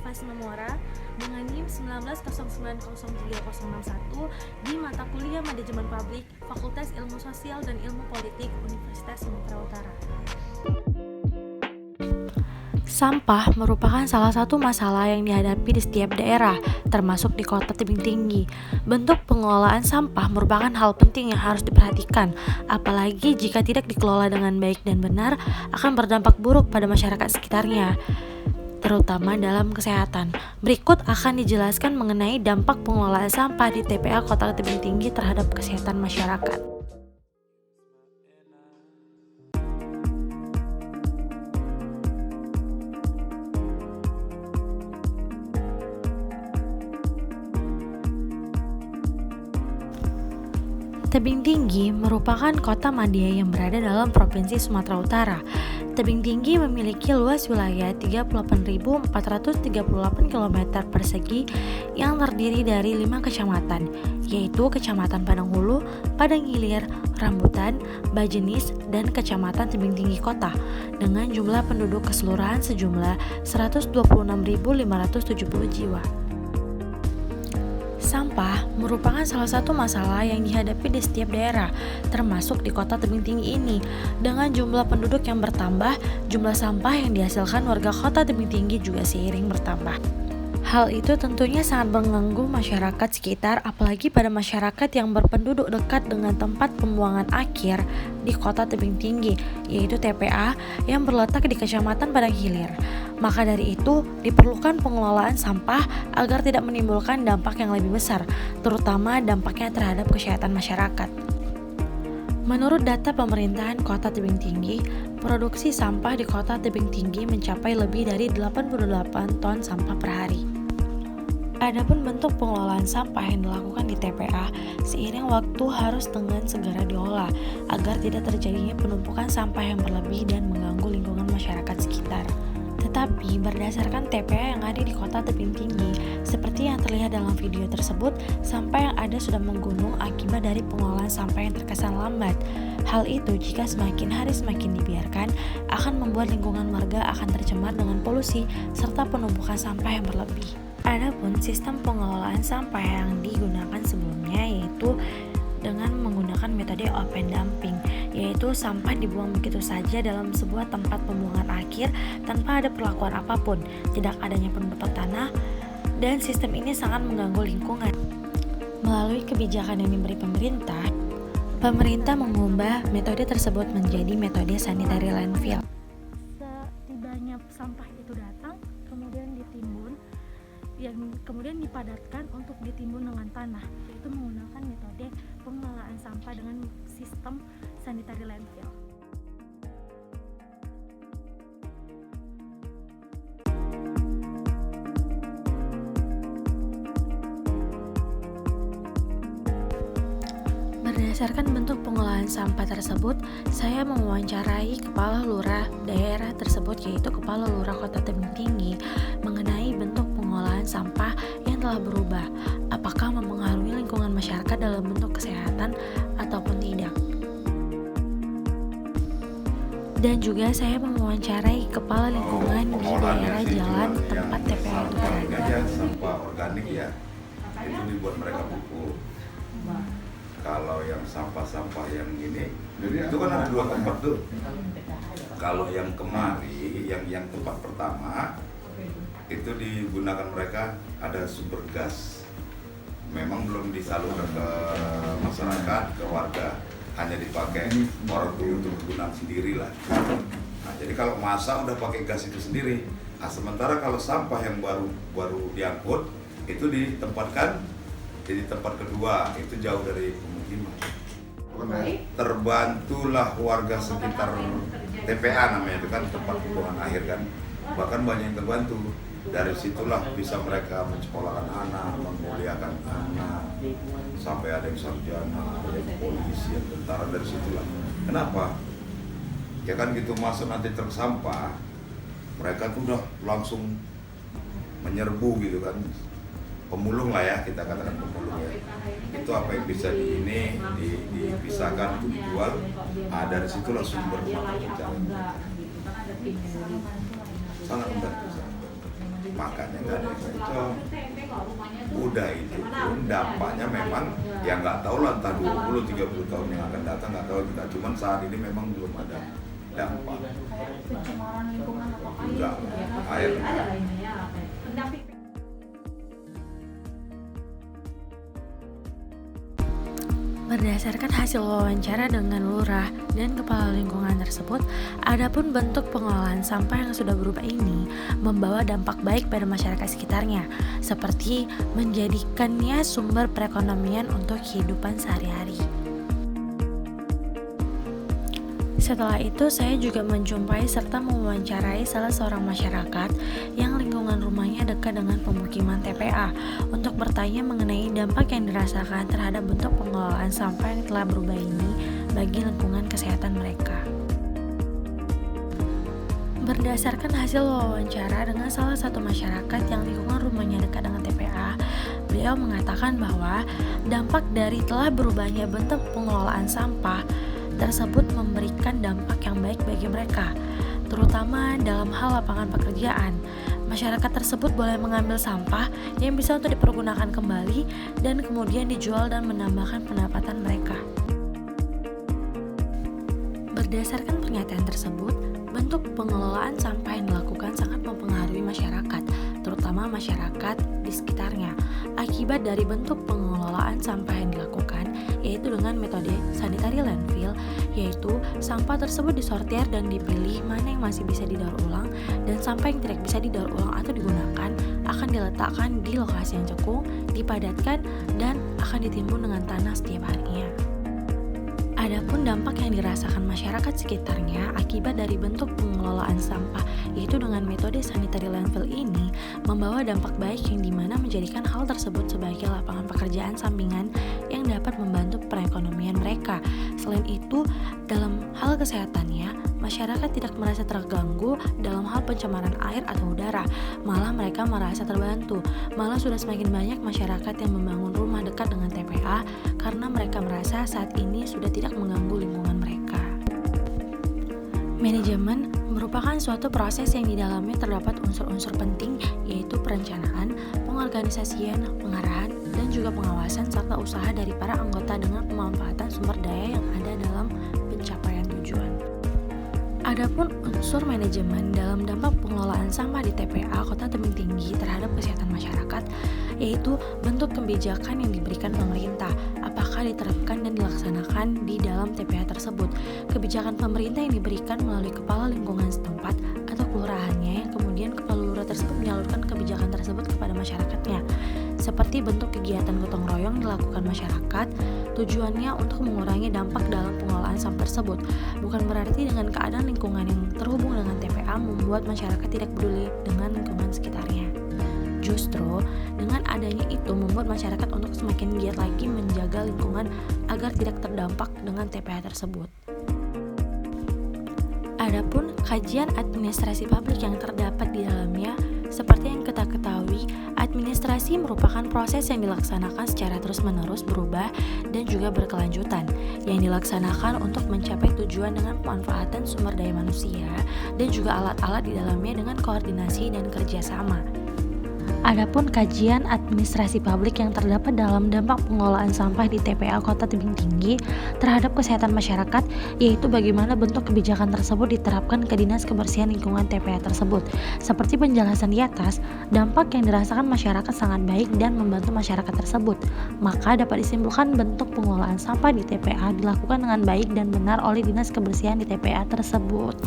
Faiz Memora dengan NIM 19090361 di mata kuliah Manajemen Publik, Fakultas Ilmu Sosial dan Ilmu Politik, Universitas Sumatera Utara. Sampah merupakan salah satu masalah yang dihadapi di setiap daerah, termasuk di kota tebing tinggi. Bentuk pengelolaan sampah merupakan hal penting yang harus diperhatikan, apalagi jika tidak dikelola dengan baik dan benar, akan berdampak buruk pada masyarakat sekitarnya, terutama dalam kesehatan. Berikut akan dijelaskan mengenai dampak pengelolaan sampah di TPA Kota Tebing Tinggi terhadap kesehatan masyarakat. Tebing Tinggi merupakan kota madya yang berada dalam Provinsi Sumatera Utara. Tebing Tinggi memiliki luas wilayah 38.438 km persegi yang terdiri dari 5 kecamatan, yaitu Kecamatan Padang Hulu, Padang Hilir, Rambutan, Bajenis, dan Kecamatan Tebing Tinggi Kota, dengan jumlah penduduk keseluruhan sejumlah 126.570 jiwa. Sampah merupakan salah satu masalah yang dihadapi di setiap daerah, termasuk di kota tebing tinggi ini. Dengan jumlah penduduk yang bertambah, jumlah sampah yang dihasilkan warga kota tebing tinggi juga seiring bertambah. Hal itu tentunya sangat mengganggu masyarakat sekitar, apalagi pada masyarakat yang berpenduduk dekat dengan tempat pembuangan akhir di kota tebing tinggi, yaitu TPA yang terletak di Kecamatan Padang Hilir. Maka dari itu, diperlukan pengelolaan sampah agar tidak menimbulkan dampak yang lebih besar, terutama dampaknya terhadap kesehatan masyarakat. Menurut data pemerintahan Kota Tebing Tinggi, produksi sampah di Kota Tebing Tinggi mencapai lebih dari 88 ton sampah per hari. Adapun bentuk pengelolaan sampah yang dilakukan di TPA seiring waktu harus dengan segera diolah agar tidak terjadinya penumpukan sampah yang berlebih dan mengganggu lingkungan masyarakat sekitar. Tetapi berdasarkan TPA yang ada di kota tebing tinggi, seperti yang terlihat dalam video tersebut, sampah yang ada sudah menggunung akibat dari pengelolaan sampah yang terkesan lambat. Hal itu jika semakin hari semakin dibiarkan, akan membuat lingkungan warga akan tercemar dengan polusi serta penumpukan sampah yang berlebih. Adapun sistem pengelolaan sampah yang digunakan sebelumnya yaitu dengan menggunakan metode open dumping, yaitu sampah dibuang begitu saja dalam sebuah tempat pembuangan akhir tanpa ada perlakuan apapun, tidak adanya penutupan tanah, dan sistem ini sangat mengganggu lingkungan. Melalui kebijakan yang diberi pemerintah mengubah metode tersebut menjadi metode sanitary landfill. Setibanya sampah itu datang, kemudian ditimbun, yang kemudian dipadatkan untuk ditimbun dengan tanah, yaitu menggunakan metode pengelolaan sampah dengan sistem sanitary landfill. Berdasarkan bentuk pengelolaan sampah tersebut, saya mewawancarai Kepala Lurah daerah tersebut, yaitu Kepala Lurah Kota Tebing Tinggi, mengenai bentuk pengelolaan sampah yang telah berubah, apakah mempengaruhi lingkungan masyarakat dalam bentuk kesehatan ataupun tidak. Dan juga saya mewawancarai Kepala Lingkungan di daerah jalan tempat TPA itu berada. Sampah organik ya, itu dibuat mereka pupuk. Kalau yang sampah-sampah yang ini, itu kan ada 2 tempat tuh. Kalau yang kemari, yang tempat pertama, itu digunakan mereka ada sumber gas. Memang belum disalurkan ke masyarakat, ke warga, hanya dipakai orang dulu untuk kegunaan sendiri lah. Nah, jadi kalau masa udah pakai gas itu sendiri. Nah, sementara kalau sampah yang baru diangkut, itu ditempatkan jadi tempat kedua, itu jauh dari pemukiman. Terbantulah warga sekitar TPA namanya itu kan, tempat pembuangan akhir kan. Bahkan banyak yang terbantu. Dari situlah bisa mereka mensekolahkan anak, memuliakan anak, sampai ada yang sarjana, ada yang polisi, yang tentara, dari situlah. Kenapa? Ya kan gitu masuk nanti truk sampah, mereka tuh udah langsung menyerbu gitu kan. Pemulung lah ya, kita katakan pemulung ya. Itu apa yang bisa dipisahkan untuk dijual, dari situlah sumber mata pencarian. Sangat membantu. makanya nggak ada yang cocok. Udah itu pun dampaknya memang ya nggak tahu lah, entah 20-30 tahun yang akan datang nggak tahu kita. Cuman saat ini memang belum ada dampak. Pencemaran lingkungan apakah Enggak, air. ada lah ini ya. Pendamping. Berdasarkan hasil wawancara dengan lurah dan kepala lingkungan tersebut, adapun bentuk pengolahan sampah yang sudah berubah ini membawa dampak baik pada masyarakat sekitarnya, seperti menjadikannya sumber perekonomian untuk kehidupan sehari-hari. Setelah itu, saya juga menjumpai serta mewawancarai salah seorang masyarakat yang lingkungan rumahnya dekat dengan pemukiman TPA untuk bertanya mengenai dampak yang dirasakan terhadap bentuk pengelolaan sampah yang telah berubah ini bagi lingkungan kesehatan mereka. Berdasarkan hasil wawancara dengan salah satu masyarakat yang lingkungan rumahnya dekat dengan TPA, beliau mengatakan bahwa dampak dari telah berubahnya bentuk pengelolaan sampah tersebut memberikan dampak yang baik bagi mereka, terutama dalam hal lapangan pekerjaan. Masyarakat tersebut boleh mengambil sampah yang bisa untuk dipergunakan kembali dan kemudian dijual dan menambahkan pendapatan mereka. Berdasarkan pernyataan tersebut, bentuk pengelolaan sampah yang dilakukan sangat mempengaruhi masyarakat, terutama masyarakat di sekitarnya. Akibat dari bentuk pengelolaan sampah yang dilakukan, yaitu dengan metode sanitary landfill, yaitu sampah tersebut disortir dan dipilih mana yang masih bisa didaur ulang, dan sampah yang tidak bisa didaur ulang atau digunakan akan diletakkan di lokasi yang cekung, dipadatkan, dan akan ditimbun dengan tanah setiap harinya. Adapun dampak yang dirasakan masyarakat sekitarnya akibat dari bentuk pengelolaan sampah, yaitu dengan metode sanitary landfill ini, membawa dampak baik yang dimana menjadikan hal tersebut sebagai lapangan pekerjaan sampingan yang dapat membantu perekonomian mereka. Selain itu, dalam hal kesehatannya, masyarakat tidak merasa terganggu dalam hal pencemaran air atau udara, malah mereka merasa terbantu. Malah sudah semakin banyak masyarakat yang membangun rumah dekat dengan TPA karena mereka merasa saat ini sudah tidak mengganggu lingkungan mereka. Manajemen merupakan suatu proses yang di dalamnya terdapat unsur-unsur penting, yaitu perencanaan, pengorganisasian, pengarahan, dan juga pengawasan serta usaha dari para anggota dengan pemanfaatan sumber daya yang ada dalam pencapaian tujuan. Adapun unsur manajemen dalam dampak pengelolaan sampah di TPA Kota Tebing Tinggi terhadap kesehatan masyarakat, yaitu bentuk kebijakan yang diberikan pemerintah, apakah diterapkan dan dilaksanakan di dalam TPA tersebut. Kebijakan pemerintah yang diberikan melalui kepala lingkungan setempat atau kelurahannya, yang kemudian kepala lurah tersebut menyalurkan kebijakan tersebut kepada masyarakatnya. Seperti bentuk kegiatan gotong royong dilakukan masyarakat, tujuannya untuk mengurangi dampak dalam pengelolaan sampah tersebut. Bukan berarti dengan keadaan lingkungan yang terhubung dengan TPA membuat masyarakat tidak peduli dengan lingkungan sekitarnya. Justru dengan adanya itu membuat masyarakat untuk semakin giat lagi menjaga lingkungan agar tidak terdampak dengan TPA tersebut. Adapun kajian administrasi publik yang terdapat di dalamnya, seperti yang kita ketahui, administrasi merupakan proses yang dilaksanakan secara terus-menerus berubah dan juga berkelanjutan, yang dilaksanakan untuk mencapai tujuan dengan pemanfaatan sumber daya manusia dan juga alat-alat di dalamnya dengan koordinasi dan kerjasama. Adapun kajian administrasi publik yang terdapat dalam dampak pengelolaan sampah di TPA Kota Tebing Tinggi terhadap kesehatan masyarakat, yaitu bagaimana bentuk kebijakan tersebut diterapkan ke Dinas Kebersihan Lingkungan TPA tersebut. Seperti penjelasan di atas, dampak yang dirasakan masyarakat sangat baik dan membantu masyarakat tersebut. Maka dapat disimpulkan bentuk pengelolaan sampah di TPA dilakukan dengan baik dan benar oleh Dinas Kebersihan di TPA tersebut.